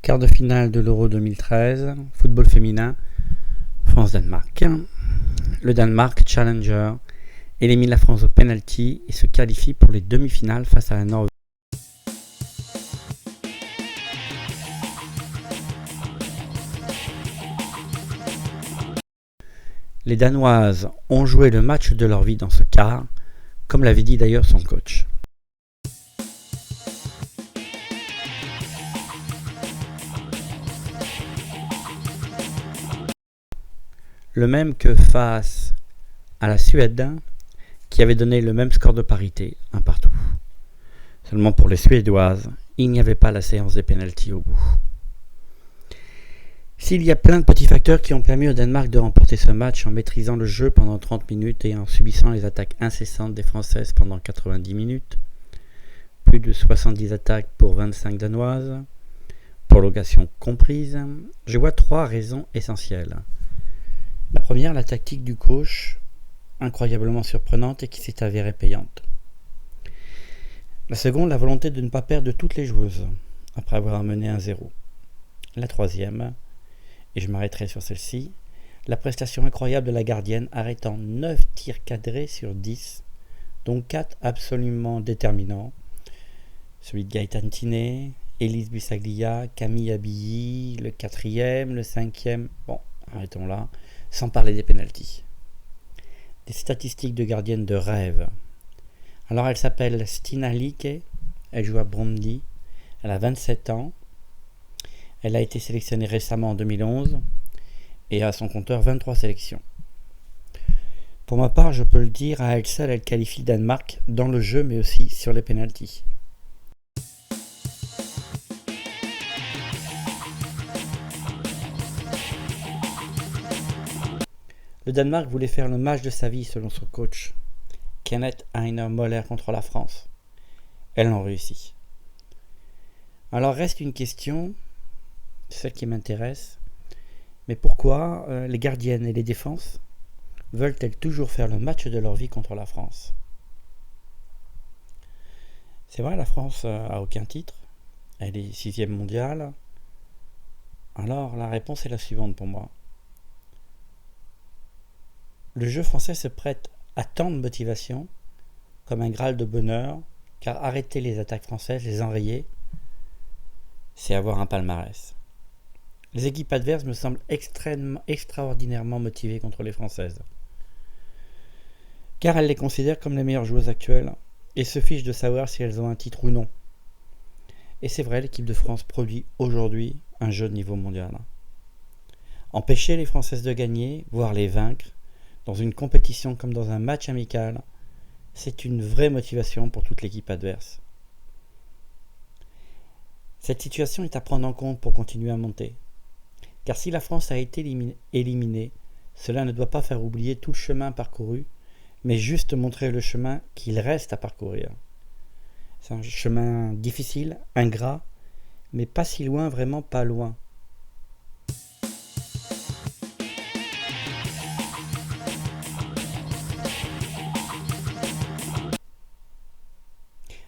Quart de finale de l'Euro 2013, football féminin, France-Danemark. Le Danemark, challenger, élimine la France au penalty et se qualifie pour les demi-finales face à la Norvège. Les Danoises ont joué le match de leur vie dans ce quart, comme l'avait dit d'ailleurs son coach. Le même que face à la Suède, qui avait donné le même score de parité, un partout. Seulement pour les Suédoises, il n'y avait pas la séance des pénaltys au bout. S'il y a plein de petits facteurs qui ont permis au Danemark de remporter ce match en maîtrisant le jeu pendant 30 minutes et en subissant les attaques incessantes des Françaises pendant 90 minutes, plus de 70 attaques pour 25 Danoises, prolongation comprise, je vois 3 raisons essentielles. La première, la tactique du coach, incroyablement surprenante et qui s'est avérée payante. La seconde, la volonté de ne pas perdre toutes les joueuses, après avoir mené 1-0. La troisième, et je m'arrêterai sur celle-ci, la prestation incroyable de la gardienne arrêtant 9 tirs cadrés sur 10, dont 4 absolument déterminants. Celui de Gaëtan Tiné, Élise Bussaglia, Camille Abilly, le 4e, le 5e, bon, arrêtons là, sans parler des pénaltys. Des statistiques de gardienne de rêve. Alors elle s'appelle Stina Lieke, elle joue à Brøndby, elle a 27 ans, elle a été sélectionnée récemment en 2011 et a à son compteur 23 sélections. Pour ma part, je peux le dire, à elle seule, elle qualifie le Danemark dans le jeu mais aussi sur les pénaltys. Le Danemark voulait faire le match de sa vie selon son coach, Kenneth Heiner Møller contre la France. Elle en réussit. Alors reste une question, celle qui m'intéresse, mais pourquoi les gardiennes et les défenses veulent-elles toujours faire le match de leur vie contre la France? C'est vrai, la France a aucun titre, elle est 6e mondiale. Alors la réponse est la suivante pour moi. Le jeu français se prête à tant de motivation, comme un graal de bonheur, car arrêter les attaques françaises, les enrayer, c'est avoir un palmarès. Les équipes adverses me semblent extraordinairement motivées contre les Françaises, car elles les considèrent comme les meilleures joueuses actuelles, et se fichent de savoir si elles ont un titre ou non. Et c'est vrai, l'équipe de France produit aujourd'hui un jeu de niveau mondial. Empêcher les Françaises de gagner, voire les vaincre, dans une compétition comme dans un match amical, c'est une vraie motivation pour toute l'équipe adverse. Cette situation est à prendre en compte pour continuer à monter. Car si la France a été éliminée, cela ne doit pas faire oublier tout le chemin parcouru, mais juste montrer le chemin qu'il reste à parcourir. C'est un chemin difficile, ingrat, mais pas si loin, vraiment pas loin.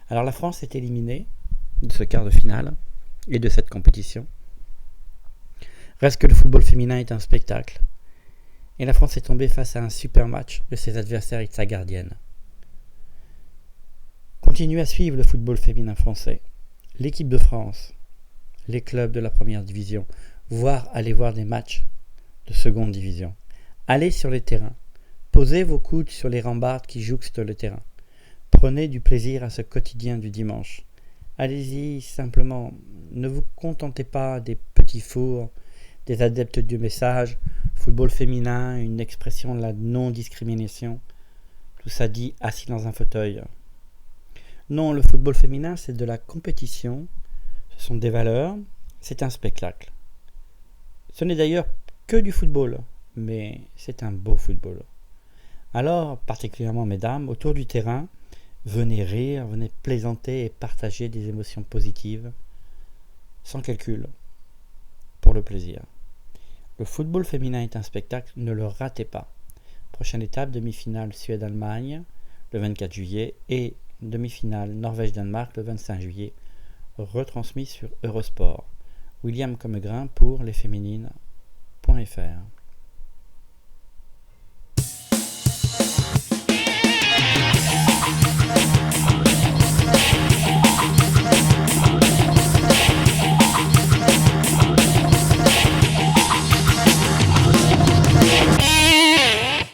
Alors la France est éliminée de ce quart de finale et de cette compétition. Reste que le football féminin est un spectacle. Et la France est tombée face à un super match de ses adversaires et de sa gardienne. Continuez à suivre le football féminin français, l'équipe de France, les clubs de la première division, voire aller voir des matchs de seconde division. Allez sur les terrains, posez vos coudes sur les rambardes qui jouxtent le terrain. Prenez du plaisir à ce quotidien du dimanche. Allez-y simplement, ne vous contentez pas des petits fours, des adeptes du message, football féminin, une expression de la non-discrimination, tout ça dit assis dans un fauteuil. Non, le football féminin, c'est de la compétition, ce sont des valeurs, c'est un spectacle. Ce n'est d'ailleurs que du football, mais c'est un beau football. Alors, particulièrement mesdames, autour du terrain, venez rire, venez plaisanter et partager des émotions positives, sans calcul, pour le plaisir. Le football féminin est un spectacle, ne le ratez pas. Prochaine étape, demi-finale Suède-Allemagne, le 24 juillet, et demi-finale Norvège-Danemark, le 25 juillet, retransmis sur Eurosport. William Commegrain pour lesféminines.fr.